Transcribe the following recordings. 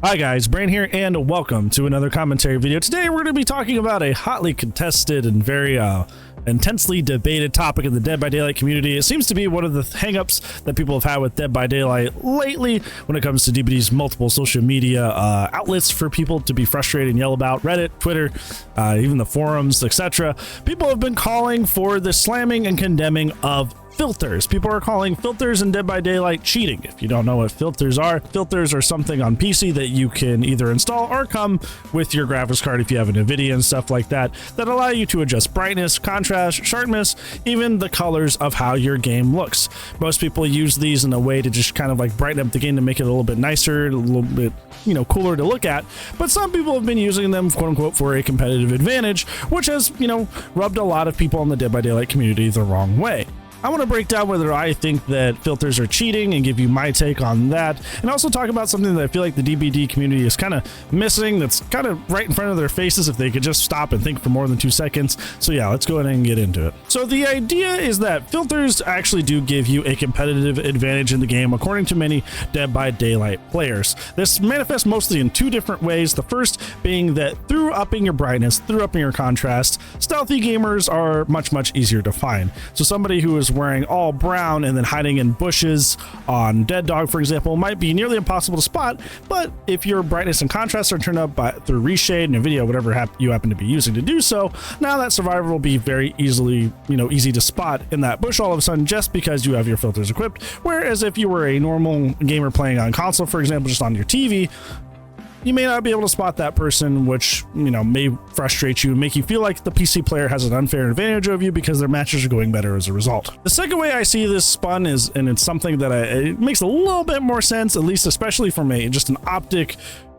Hi guys, Brain here, and welcome to another commentary video. Today we're going to be talking about a hotly contested and very intensely debated topic in the Dead by Daylight community. It seems to be one of the hangups that people have had with Dead by Daylight lately when it comes to DBD's multiple social media outlets for people to be frustrated and yell about. Reddit, Twitter, even the forums, etc. People have been calling for the slamming and condemning of filters. People are calling filters in Dead by Daylight cheating. If you don't know what filters are something on PC that you can either install or come with your graphics card if you have a NVIDIA and stuff like that, that allow you to adjust brightness, contrast, sharpness, even the colors of how your game looks. Most people use these in a way to just kind of like brighten up the game to make it a little bit nicer, a little bit, cooler to look at. But some people have been using them, quote unquote, for a competitive advantage, which has, rubbed a lot of people in the Dead by Daylight community the wrong way. I want to break down whether I think that filters are cheating and give you my take on that, and also talk about something that I feel like the DBD community is kind of missing, that's kind of right in front of their faces if they could just stop and think for more than 2 seconds. So yeah, let's go ahead and get into it. So the idea is that filters actually do give you a competitive advantage in the game, according to many Dead by Daylight players. This manifests mostly in 2 different ways. The first being that through upping your brightness, through upping your contrast, stealthy gamers are much easier to find. So somebody who is wearing all brown and then hiding in bushes on Dead Dog, for example, might be nearly impossible to spot. But if your brightness and contrast are turned up through reshade, NVIDIA, whatever you happen to be using to do so, now that survivor will be very easily, easy to spot in that bush all of a sudden, just because you have your filters equipped. Whereas if you were a normal gamer playing on console, for example, just on your TV, you may not be able to spot that person, which, may frustrate you and make you feel like the PC player has an unfair advantage over you because their matches are going better as a result. The second way I see this spun is, and it's something that it makes a little bit more sense, at least especially from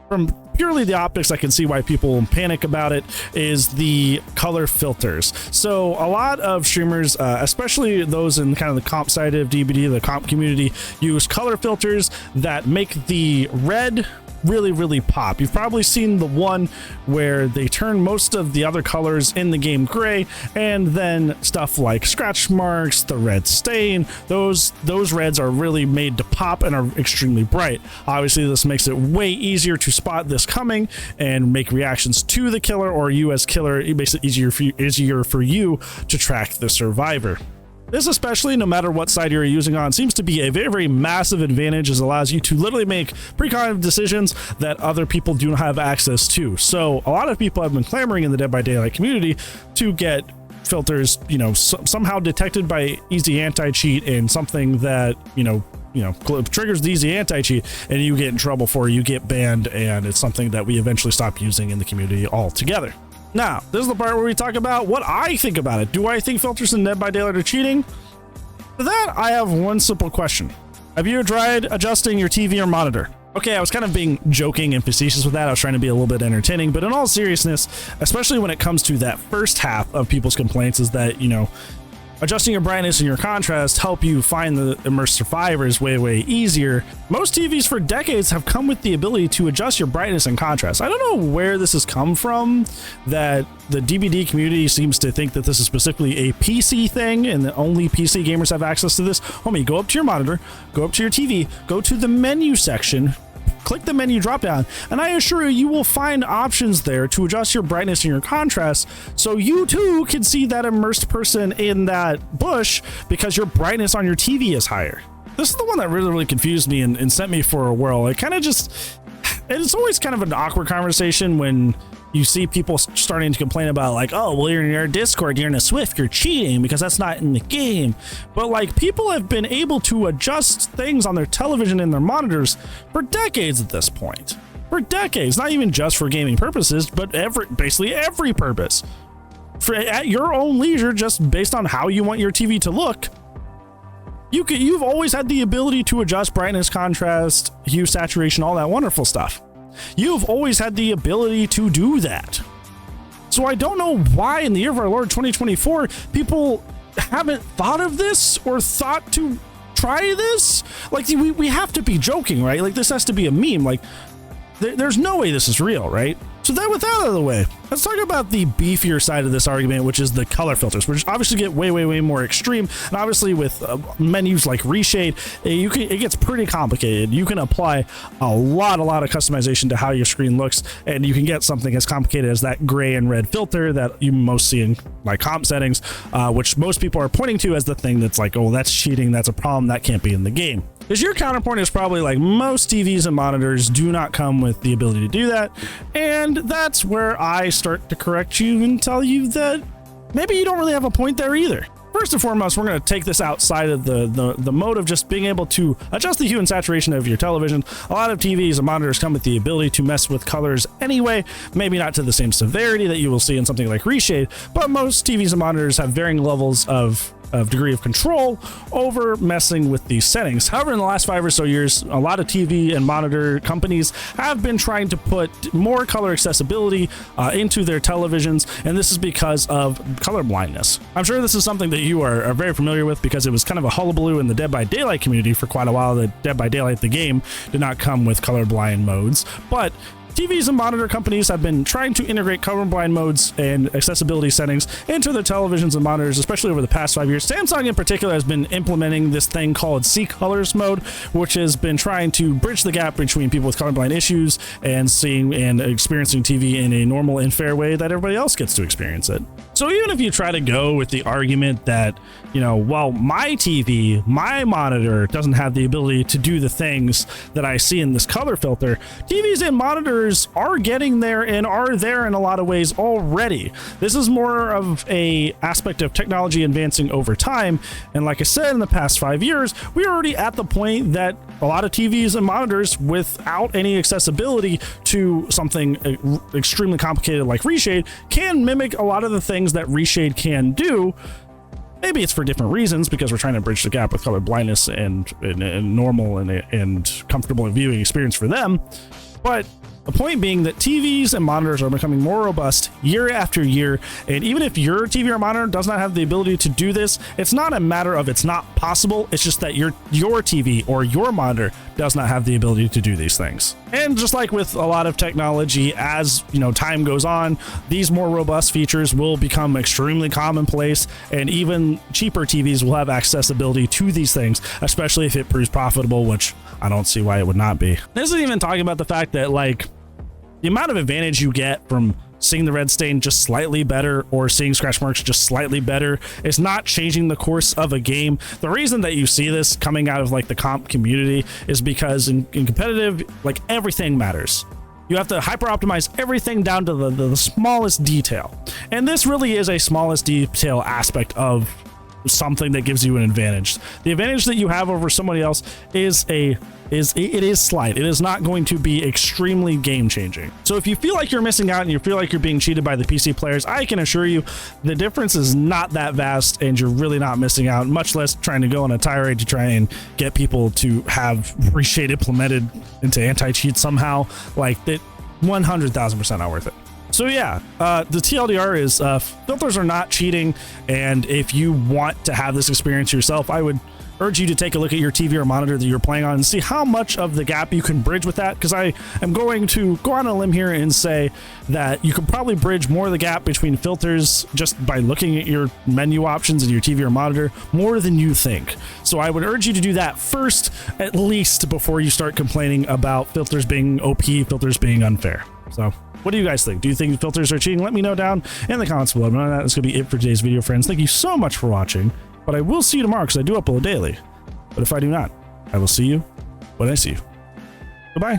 from purely the optics, I can see why people panic about it, is the color filters. So a lot of streamers, especially those in kind of the comp side of DBD, the comp community, use color filters that make the red really pop. You've probably seen the one where they turn most of the other colors in the game gray, and then stuff like scratch marks, the red stain, those reds are really made to pop and are extremely bright. Obviously this makes it way easier to spot this coming and make reactions to the killer, or you as killer. It makes it easier for you to track the survivor. This, especially no matter what side you're using on, seems to be a very massive advantage, as it allows you to literally make precognitive decisions that other people do not have access to. So a lot of people have been clamoring in the Dead by Daylight community to get filters, somehow detected by easy anti-cheat, and something that, triggers the easy anti-cheat and you get in trouble for, you get banned, and it's something that we eventually stop using in the community altogether. Now, this is the part where we talk about what I think about it. Do I think filters in Dead by Daylight are cheating? For that, I have one simple question. Have you tried adjusting your TV or monitor? Okay, I was kind of being joking and facetious with that. I was trying to be a little bit entertaining, but in all seriousness, especially when it comes to that first half of people's complaints, is that, adjusting your brightness and your contrast help you find the immersed survivors way easier. Most TVs for decades have come with the ability to adjust your brightness and contrast. I don't know where this has come from, that the DBD community seems to think that this is specifically a PC thing and that only PC gamers have access to this. Homie, go up to your monitor, go up to your TV, go to the menu section, click the menu drop down, and I assure you, you will find options there to adjust your brightness and your contrast, so you too can see that immersed person in that bush because your brightness on your TV is higher. This is the one that really confused me and sent me for a whirl. It's always kind of an awkward conversation when you see people starting to complain about, like, oh, well, you're in your Discord, you're in a Swift, you're cheating because that's not in the game. But like, people have been able to adjust things on their television and their monitors for decades at this point. For decades, not even just for gaming purposes, but basically every purpose. At your own leisure, just based on how you want your TV to look. You've always had the ability to adjust brightness, contrast, hue, saturation, all that wonderful stuff. You've always had the ability to do that. So I don't know why in the year of our Lord 2024, people haven't thought of this or thought to try this. Like, we have to be joking, right? Like, this has to be a meme. Like, there's no way this is real, right? So then with that out of the way, let's talk about the beefier side of this argument, which is the color filters, which obviously get way more extreme. And obviously with menus like reshade, it gets pretty complicated. You can apply a lot of customization to how your screen looks, and you can get something as complicated as that gray and red filter that you most see in like comp settings, which most people are pointing to as the thing that's like, oh, that's cheating, that's a problem, that can't be in the game. Because your counterpoint is probably like most TVs and monitors do not come with the ability to do that. And that's where I start to correct you and tell you that maybe you don't really have a point there either. First and foremost, we're going to take this outside of the mode of just being able to adjust the hue and saturation of your television. A lot of TVs and monitors come with the ability to mess with colors anyway, maybe not to the same severity that you will see in something like reshade, but most TVs and monitors have varying levels of degree of control over messing with these settings. However, in the last 5 or so years, a lot of TV and monitor companies have been trying to put more color accessibility into their televisions, and this is because of color blindness. I'm sure this is something that you are very familiar with because it was kind of a hullabaloo in the Dead by Daylight community for quite a while that Dead by Daylight, the game, did not come with colorblind modes, but TVs and monitor companies have been trying to integrate colorblind modes and accessibility settings into their televisions and monitors, especially over the past 5 years. Samsung in particular has been implementing this thing called See Colors mode, which has been trying to bridge the gap between people with colorblind issues and seeing and experiencing TV in a normal and fair way that everybody else gets to experience it. So even if you try to go with the argument that, you know, well, my TV, my monitor doesn't have the ability to do the things that I see in this color filter, TVs and monitors are getting there and are there in a lot of ways already. This is more of a aspect of technology advancing over time, and like I said, in the past 5 years we're already at the point that a lot of TVs and monitors without any accessibility to something extremely complicated like reshade can mimic a lot of the things that reshade can do. Maybe it's for different reasons, because we're trying to bridge the gap with color blindness and normal and comfortable viewing experience for them, but the point being that TVs and monitors are becoming more robust year after year, and even if your TV or monitor does not have the ability to do this, it's not a matter of it's not possible, it's just that your TV or your monitor does not have the ability to do these things. And just like with a lot of technology, as you know, time goes on, these more robust features will become extremely commonplace, and even cheaper TVs will have accessibility to these things, especially if it proves profitable, which I don't see why it would not be. This isn't even talking about the fact that, like, the amount of advantage you get from seeing the red stain just slightly better or seeing scratch marks just slightly better is not changing the course of a game. The reason that you see this coming out of like the comp community is because in competitive, like, everything matters. You have to hyper optimize everything down to the smallest detail. And this really is a smallest detail aspect of something that gives you an advantage. The advantage that you have over somebody else is slight. It is not going to be extremely game changing. So if you feel like you're missing out and you feel like you're being cheated by the PC players, I can assure you the difference is not that vast, and you're really not missing out, much less trying to go on a tirade to try and get people to have reshade implemented into anti-cheat somehow. Like, that 100,000% not worth it. So yeah, the TLDR is filters are not cheating, and if you want to have this experience yourself, I would urge you to take a look at your TV or monitor that you're playing on and see how much of the gap you can bridge with that, because I am going to go on a limb here and say that you can probably bridge more of the gap between filters just by looking at your menu options in your TV or monitor more than you think. So I would urge you to do that first, at least, before you start complaining about filters being OP, filters being unfair. So what do you guys think? Do you think filters are cheating? Let me know down in the comments below. But that's going to be it for today's video, friends. Thank you so much for watching. But I will see you tomorrow, because I do upload daily. But if I do not, I will see you when I see you. Goodbye.